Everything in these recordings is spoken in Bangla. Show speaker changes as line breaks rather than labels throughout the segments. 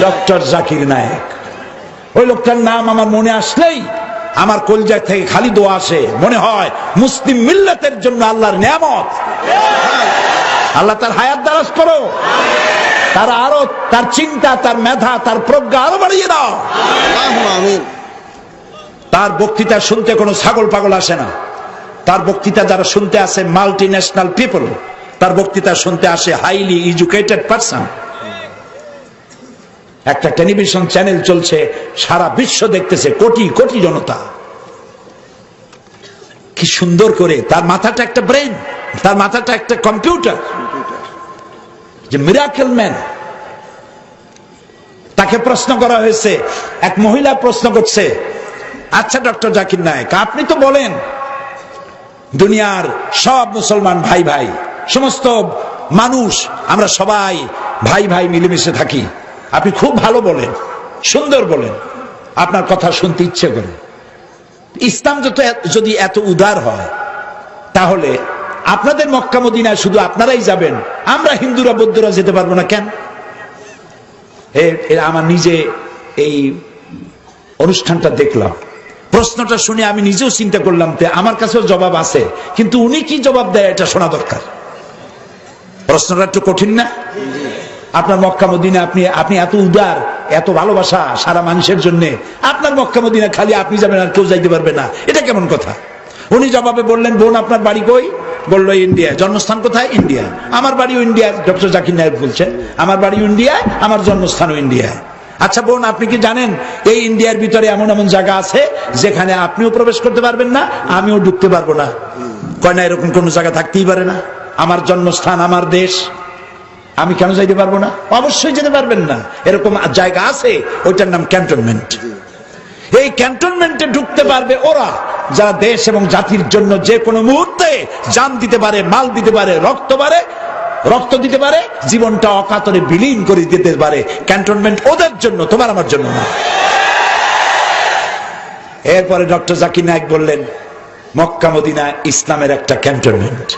ডক্টর জাকির নায়েক। ওই লোকটার নাম আমার মনে আসলেই আমার কলজা থেকে খালি দোয়া আসে, মনে হয় মুসলিম মিল্লাতের জন্য আল্লাহর নিয়ামত। আল্লাহ তার হায়াত দারাজ করো, তার আরো তার চিন্তা, তার মেধা, তার প্রজ্ঞা আরো বাড়িয়ে দাও। তার বক্তৃতা শুনতে কোনো ছাগল পাগল আসে না। তার বক্তৃতা যারা শুনতে আসে মাল্টি ন্যাশনাল পিপল, তার বক্তৃতা শুনতে আসে হাইলি এডুকেটেড পারসন। একটা টেলিভিশন চ্যানেল চলছে, সারা বিশ্ব দেখতেছে, কোটি কোটি জনতা। কি সুন্দর করে, তার মাথাটা একটা ব্রেন, তার মাথাটা একটা কম্পিউটার, যে মিরাকেল ম্যান। তাকে প্রশ্ন করা হয়েছে, এক মহিলা প্রশ্ন করছে, আচ্ছা ডক্টর জাকির নায়েক, আপনি তো বলেন দুনিয়ার সব মুসলমান ভাই ভাই, সমস্ত মানুষ আমরা সবাই ভাই ভাই মিলেমিশে থাকি। আপনি খুব ভালো বলেন, সুন্দর বলেন, আপনার কথা শুনতে ইচ্ছে করে। ইসলাম যদি এত উদার হয়, তাহলে আপনাদের মক্কা মদিনায় শুধু আপনারাই যাবেন, আমরা হিন্দুরা বৌদ্ধরা যেতে পারবো না কেন? আমার নিজে এই অনুষ্ঠানটা দেখলাম, প্রশ্নটা শুনে আমি নিজেও চিন্তা করলাম, আমার কাছেও জবাব আছে, কিন্তু উনি কি জবাব দেয় এটা শোনা দরকার। প্রশ্নটা একটু কঠিন না? আপনার মক্কা মদিনা, আপনি এত উদার, এত ভালোবাসা সারা মানুষের জন্য, আপনার মক্কা মদিনা খালি আপনি যাবেন আর কেউ যাইতে পারবে না, এটা কেমন কথা? উনি জবাবে বললেন, বোন আপনার বাড়ি কই? বললো ইন্ডিয়া। জন্মস্থান কোথায়? ইন্ডিয়া। আমার বাড়িও ইন্ডিয়া। ডক্টর জাকির নায়েক বলছেন, আমার বাড়ি ইন্ডিয়ায়, আমার জন্মস্থানও ইন্ডিয়ায়। আচ্ছা বোন, আপনি কি জানেন এই ইন্ডিয়ার ভিতরে এমন এমন জায়গা আছে যেখানে আপনিও প্রবেশ করতে পারবেন না, আমিও ঢুকতে পারবো না? কয় না, এরকম কোন জায়গা থাকতেই পারে না। আমার জন্মস্থান, আমার দেশ, আমি কেন যাইতে পারবো না? অবশ্যই যেতে পারবেন না। এরকম জায়গা আছে, ওইটার নাম ক্যান্টনমেন্ট। এই ক্যান্টনমেন্টে ঢুকতে পারবে ওরা যারা দেশ এবং জাতির জন্য যে কোনো মুহূর্তে জান দিতে পারে, মাল দিতে পারে, রক্ত দিতে পারে, জীবনটা অকাতরে বিলীন করে দিতে পারে। ক্যান্টনমেন্ট ওদের জন্য, তোমার আমার জন্য না। এরপরে ডক্টর জাকির নায়েক বললেন, মক্কা মদিনা ইসলামের একটা ক্যান্টনমেন্ট।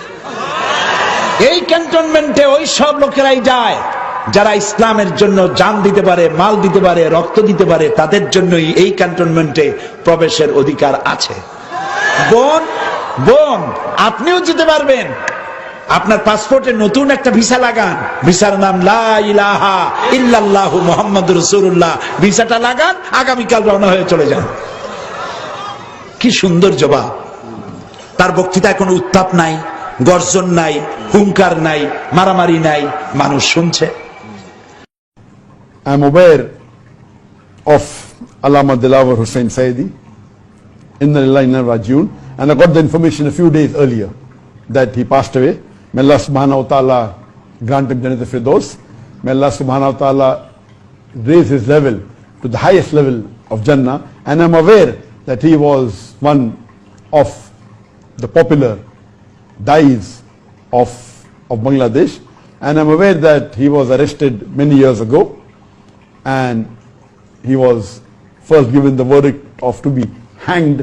এই ক্যান্টনমেন্টে ওই সব লোকেরাই যায় যারা ইসলামের জন্য জান দিতে পারে, মাল দিতে পারে, রক্ত দিতে পারে, তাদের জন্যই এই ক্যান্টনমেন্টে প্রবেশের অধিকার আছে। বোন আপনিও যেতে পারবেন। আপনার পাসপোর্টে নতুন একটা ভিসা লাগান, ভিসার নাম লা ইলাহা ইল্লাল্লাহু মুহাম্মাদুর রাসূলুল্লাহ। ভিসাটা লাগান, আগামীকাল রওনা হয়ে চলে যান। কি সুন্দর জবাব! তার বক্তৃতায় কোনো উত্তাপ নাই, গর্জন নাই, হুঙ্কার নাই, মারামারি নাই, মানুষ শুনছে।
I am aware of Allama Dilawar Hussain Saidi, Inna Lillahi wa Inna Ilaihi Raji'un, and I got the information a few days earlier that he passed away. May Allah subhanahu wa ta'ala grant him Jannat al-Firdaus. May Allah subhanahu wa ta'ala raise his level to the highest level of Jannah. And I am aware that he was one of the popular dais of Bangladesh, and I'm aware that he was arrested many years ago, and he was first given the verdict of to be hanged,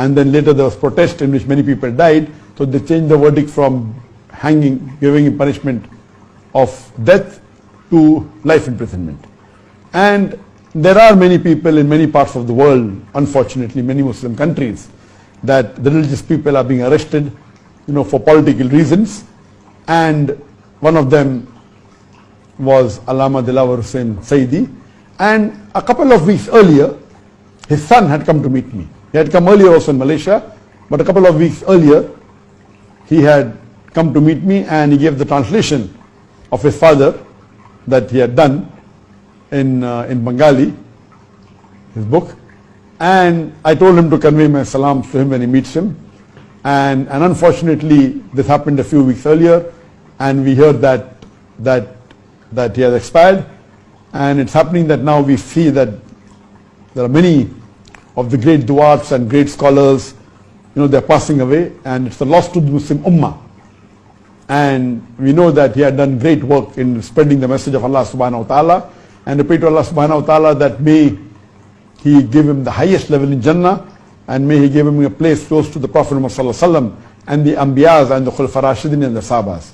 and then later there was protest in which many people died, so they changed the verdict from hanging, giving him punishment of death, to life imprisonment. And there are many people in many parts of the world, unfortunately many Muslim countries, that the religious people are being arrested, for political reasons, and one of them was Allama Dilawar Hussain Saidi. And a couple of weeks earlier, his son had come to meet me. He had come earlier also in Malaysia, but a couple of weeks earlier, he had come to meet me, and he gave the translation of his father that he had done in Bengali, his book. And I told him to convey my salams to him when he meets him. And unfortunately, this happened a few weeks earlier, and we heard that he has expired. And it's happening that now we see that there are many of the great du'ats and great scholars, they're passing away, and it's a loss to the Muslim Ummah. And we know that he had done great work in spreading the message of Allah subhanahu wa ta'ala, and we pray to Allah subhanahu wa ta'ala that may he give him the highest level in Jannah, and may he give him a place close to the Prophet Muhammad sallallahu alaihi wasallam and the Anbiyas and the Khulafa Rashidin and the Sahabas.